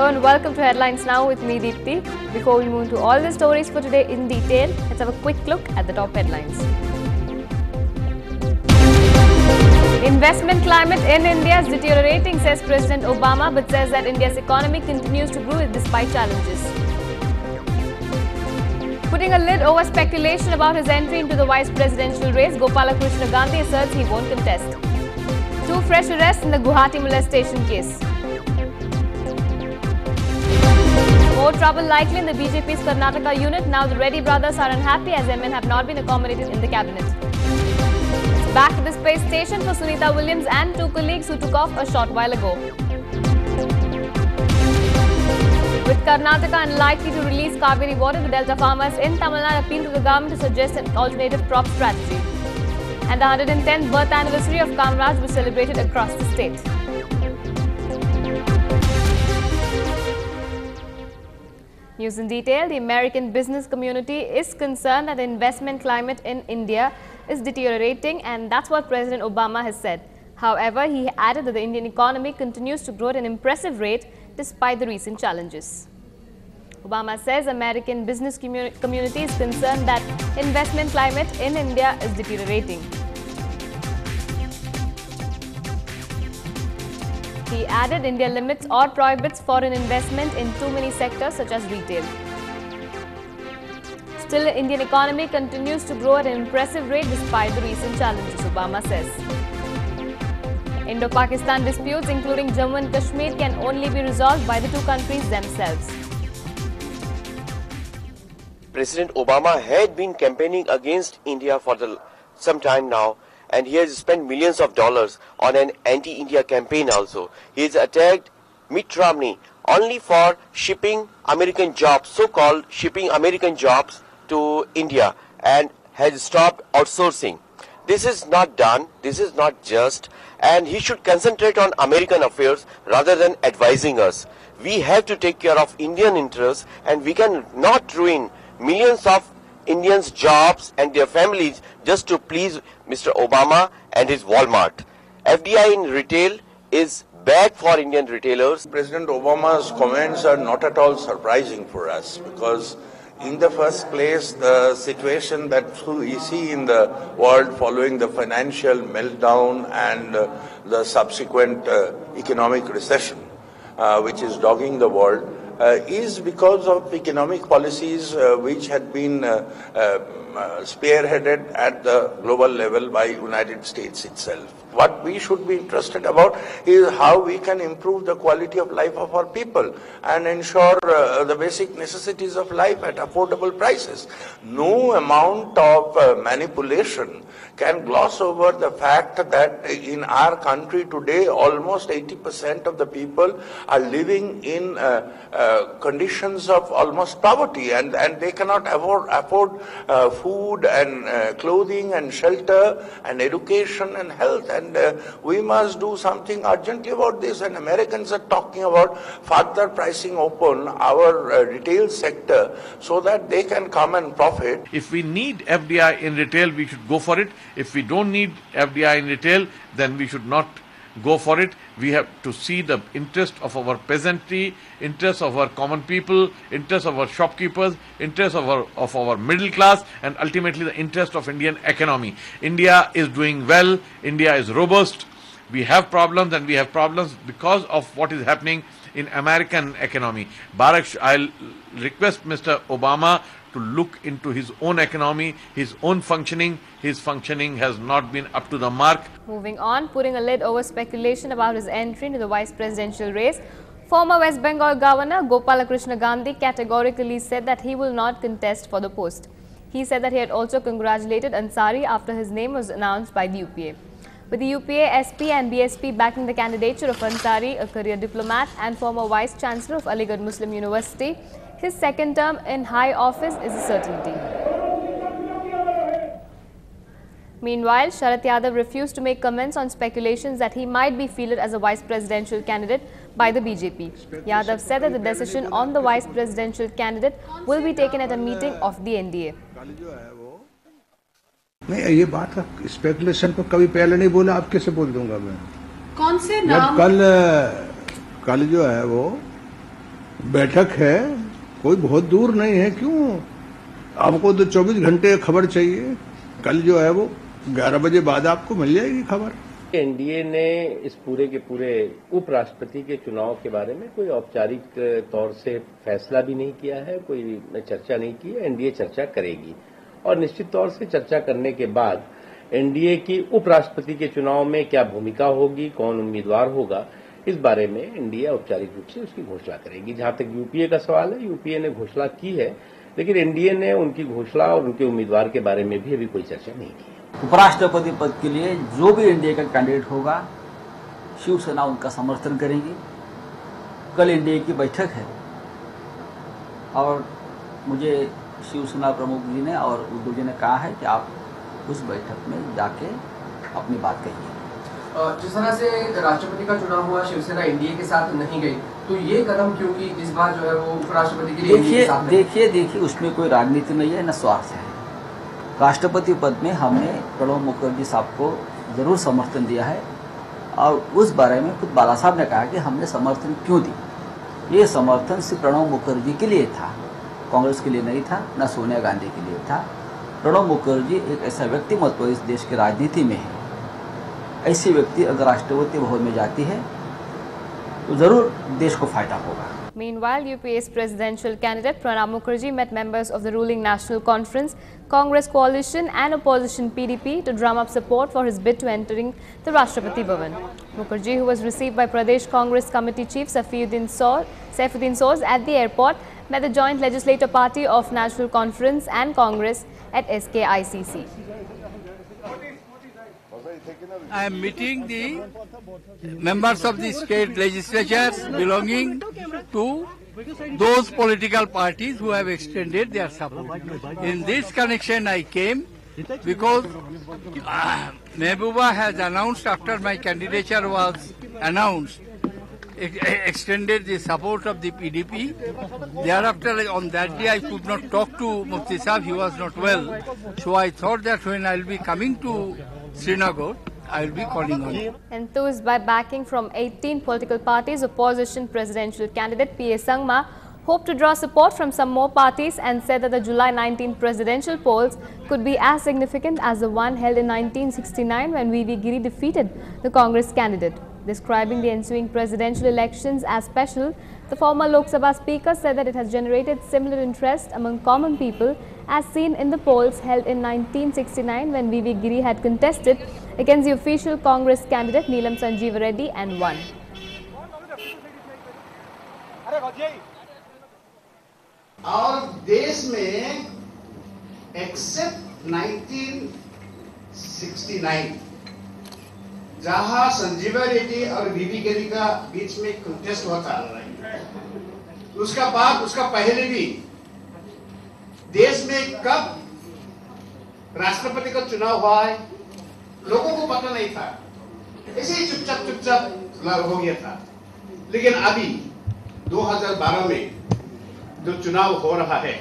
Hello and welcome to Headlines Now with me, Deepthi. Before we move into all the stories for today in detail, let's have a quick look at the top headlines. Investment climate in India is deteriorating, says President Obama, but says that India's economy continues to grow despite challenges. Putting a lid over speculation about his entry into the vice presidential race, Gopalakrishna Gandhi asserts he won't contest. 2 fresh arrests in the Guwahati molestation case. More trouble likely in the BJP's Karnataka unit. Now the Reddy brothers are unhappy as MN have not been accommodated in the cabinet. Back to the space station for Sunita Williams and 2 colleagues who took off a short while ago. With Karnataka unlikely to release Kaveri water, the Delta farmers in Tamil Nadu appeal to the government to suggest an alternative crop strategy. And the 110th birth anniversary of Kamraj was celebrated across the state. News in detail. The American business community is concerned that the investment climate in India is deteriorating, and that's what President Obama has said. However, he added that the Indian economy continues to grow at an impressive rate despite the recent challenges. Obama says American business community is concerned that investment climate in India is deteriorating. He added India limits or prohibits foreign investment in too many sectors such as retail. Still, the Indian economy continues to grow at an impressive rate despite the recent challenges, Obama says. Indo-Pakistan disputes, including Jammu and Kashmir, can only be resolved by the 2 countries themselves. President Obama had been campaigning against India for some time now, and he has spent millions of dollars on an anti-India campaign also. He has attacked Mitt Romney only for shipping American jobs, so-called shipping American jobs to India, and has stopped outsourcing. This is not done, this is not just, and he should concentrate on American affairs rather than advising us. We have to take care of Indian interests, and we can not ruin millions of Indians' jobs and their families just to please Mr. Obama and his Walmart. FDI in retail is bad for Indian retailers. President Obama's comments are not at all surprising for us, because in the first place, the situation that we see in the world following the financial meltdown and the subsequent economic recession, which is dogging the world, is because of economic policies which had been spearheaded at the global level by United States itself. What we should be interested about is how we can improve the quality of life of our people and ensure the basic necessities of life at affordable prices. No amount of manipulation can gloss over the fact that in our country today almost 80% of the people are living in conditions of almost poverty, and they cannot afford food and clothing and shelter and education and health, and we must do something urgently about this. And Americans are talking about further pricing open our retail sector so that they can come and profit. If we need FDI in retail, we should go for it. If we don't need FDI in retail, then we should not go for it. We have to see the interest of our peasantry, interest of our common people, interest of our shopkeepers, interest of our middle class, and ultimately the interest of Indian economy. India is doing well. India is robust. We have problems, and we have problems because of what is happening in American economy. I'll request Mr. Obama to look into his own economy, his own functioning. His functioning has not been up to the mark. Moving on, putting a lid over speculation about his entry into the vice presidential race, former West Bengal Governor Gopalakrishna Gandhi categorically said that he will not contest for the post. He said that he had also congratulated Ansari after his name was announced by the UPA. With the UPA, SP and BSP backing the candidature of Ansari, a career diplomat and former Vice Chancellor of Aligarh Muslim University, his second term in high office is a certainty. Meanwhile, Sharat Yadav refused to make comments on speculations that he might be fielded as a vice presidential candidate by the BJP. Yadav said that the decision on the vice presidential candidate will be taken at a meeting of the NDA. नहीं, ये बात speculation को कभी पहले नहीं बोला, आप कैसे बोल दूंगा मैं? कौन से नाम? कल जो है वो बैठक है, कोई बहुत दूर नहीं है, क्यों? आपको तो 24 घंटे खबर चाहिए। कल जो है वो 11 बजे बाद आपको मिल जाएगी खबर। एनडीए ने इस पूरे के पूरे उपराष्ट्रपति के चुनाव के बारे में कोई औपचारिक तौर से फैसला भी नहीं किया है, कोई चर्चा नहीं की है। एनडीए चर्चा करेगी और निश्चित तौर से चर्चा करने के बाद एनडीए की उपराष्ट्रपति के चुनाव में क्या भूमिका होगी, कौन उम्मीदवार होगा, इस बारे में एनडीए औपचारिक रूप से उसकी घोषणा करेगी। जहां तक यूपीए का सवाल है, यूपीए ने घोषणा की है, लेकिन एनडीए ने उनकी घोषणा और उनके उम्मीदवार के बारे में भी अभी कोई चर्चा नहीं की है। उपराष्ट्रपति पद के लिए जो भी एनडीए का कैंडिडेट होगा, शिवसेना उनका समर्थन करेगी। कल एनडीए की बैठक है और मुझे शिवसेना प्रमुख जी ने और उद्धव जी ने कहा है कि आप उस बैठक में जाके अपनी बात कहिए। जिस तरह से राष्ट्रपति का चुनाव हुआ, शिवसेना एनडीए के साथ नहीं गई, तो ये कदम क्यों कि इस बार जो है वो उपराष्ट्रपति के लिए देखिए उसमें कोई राजनीति नहीं है, न स्वार्थ है। राष्ट्रपति पद में हमने प्रणब मुखर्जी साहब को जरूर समर्थन दिया है और उस बारे में खुद बाला साहब ने कहा कि हमने समर्थन क्यों दी। ये समर्थन सिर्फ प्रणब मुखर्जी के लिए था, कांग्रेस के लिए नहीं था, न सोनिया गांधी के लिए था। प्रणब मुखर्जी एक ऐसा व्यक्तिमत्व इस देश की राजनीति में है। ऐसी व्यक्ति अगर राष्ट्रपति भवन में जाती है तो जरूर देश को फायदा होगा। Meanwhile, UPA's presidential candidate Pranab Mukherjee met members of the ruling National Conference, Congress coalition and opposition PDP to drum up support for his bid to entering the Rashtrapati Bhavan. Mukherjee, who was received by Pradesh Congress Committee Chief Saifuddin Soz at the airport, met the joint legislative party of National Conference and Congress at SKICC. I am meeting the members of the state legislatures belonging to those political parties who have extended their support. In this connection I came because Mehbooba has announced, after my candidature was announced, extended the support of the PDP. Thereafter, on that day, I could not talk to Mufti Sahib, he was not well. So I thought that when I will be coming to Srinagar, I will be calling on him. Enthused by backing from 18 political parties, opposition presidential candidate P.A. Sangma hoped to draw support from some more parties and said that the July 19 presidential polls could be as significant as the one held in 1969 when V.V. Giri defeated the Congress candidate. Describing the ensuing presidential elections as special, the former Lok Sabha Speaker said that it has generated similar interest among common people as seen in the polls held in 1969 when V.V. Giri had contested against the official Congress candidate Neelam Sanjeev Reddy and won. और देश में accept 1969 जहां संजीव रेड्डी और वीवी गिरी का बीच में contest हुआ था, उसका बाद उसका पहले भी देश में कब राष्ट्रपति का चुनाव हुआ है लोगों को पता नहीं था, ऐसे ही चुपचाप हो गया था। लेकिन अभी 2012 में जो चुनाव हो रहा है,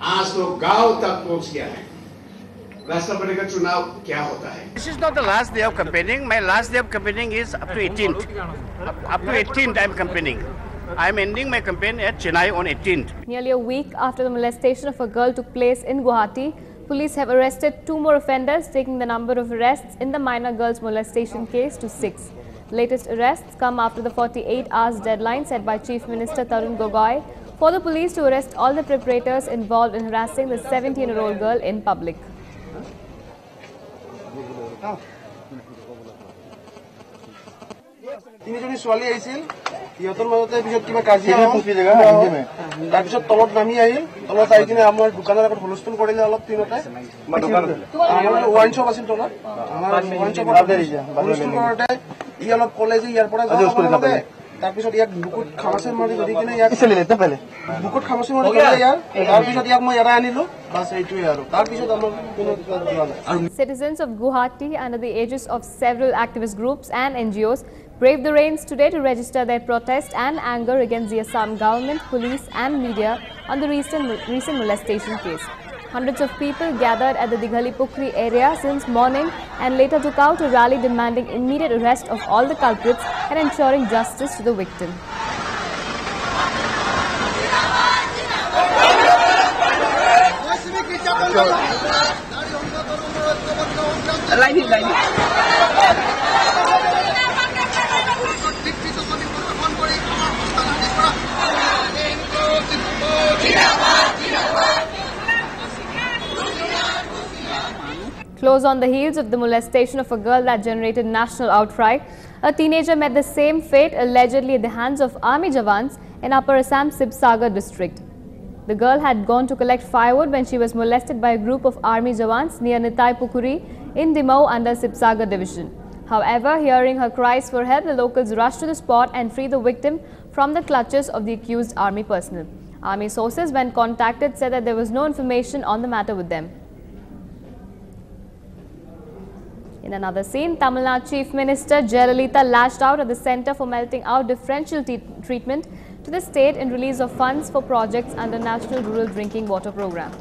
आज तो गांव तक पहुंच गया है। राष्ट्रपति का चुनाव क्या होता है? This is not the last day of campaigning. My last day of campaigning is up to 18th. Up to 18th I am campaigning. I am ending my campaign at Chennai on 18th. Nearly a week after the molestation of a girl took place in Guwahati, police have arrested 2 more offenders, taking the number of arrests in the minor girls molestation case to 6. The latest arrests come after the 48 hours deadline set by Chief Minister Tarun Gogoi for the police to arrest all the perpetrators involved in harassing the 17-year-old girl in public. তিনিজনী ছোৱালী আহিছিল, সিহঁতৰ মাজতে পিছত কিবা কাজিয়া তাৰপিছত তলত নামি আহিল, তলত আহি কিনে আমাৰ দোকানৰ আগত হুলস্থুল কৰিলে অলপ তিনিটাই। ৱাইন শ্বপ আছিল তলত, আমাৰ ৱাইন শ্বপত হুলস্থুল কৰোঁতে ই অলপ ক'লে যে ইয়াৰ পৰা তাৰপিছত ইয়াক বুকুত খামাচি মাৰি ধৰি কিনে ইয়াক বুকুত খামাচি মাৰি ধৰিলে ইয়াৰ, তাৰপিছত ইয়াক মই এৰাই আনিলো, বাছ এইটোৱে আৰু। তাৰপিছত আমাৰ কোনো যোৱা নাই। Citizens of Guwahati, under the aegis of several activist groups and NGOs, braved the rains today to register their protest and anger against the Assam government, police and media on the recent molestation case. Hundreds of people gathered at the Dighali Pukri area since morning and later took out a rally demanding immediate arrest of all the culprits and ensuring justice to the victim. Close on the heels of the molestation of a girl that generated national outcry, a teenager met the same fate allegedly at the hands of army jawans in Upper Assam Sibsagar district. The girl had gone to collect firewood when she was molested by a group of army jawans near Nitai Pukuri in Dimau under Sibsagar division. However, hearing her cries for help, the locals rushed to the spot and freed the victim from the clutches of the accused army personnel. Army sources, when contacted, said that there was no information on the matter with them. In another scene, Tamil Nadu Chief Minister Jayalalitha lashed out at the Centre for Melting Out Differential Treatment to the state in release of funds for projects under National Rural Drinking Water Programme.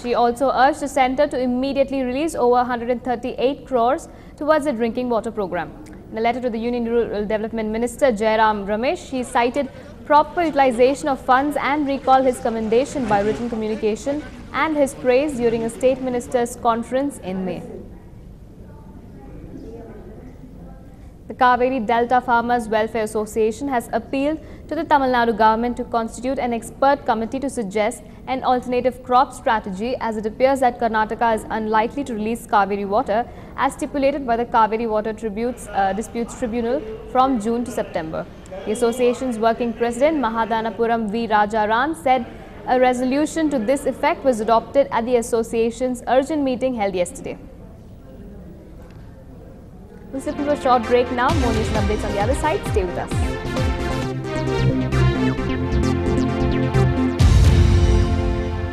She also urged the centre to immediately release over 138 crores towards the drinking water programme. In a letter to the Union Rural Development Minister Jairam Ramesh, she cited proper utilisation of funds and recalled his commendation by written communication and his praise during a State Ministers' Conference in May. The Kaveri Delta Farmers Welfare Association has appealed to the Tamil Nadu government to constitute an expert committee to suggest an alternative crop strategy, as it appears that Karnataka is unlikely to release Kaveri water as stipulated by the Kaveri Water Disputes Tribunal from June to September. The association's working president Mahadanapuram V. Rajaram said a resolution to this effect was adopted at the association's urgent meeting held yesterday. We'll sit for a short break now. More news and updates on the other side. Stay with us.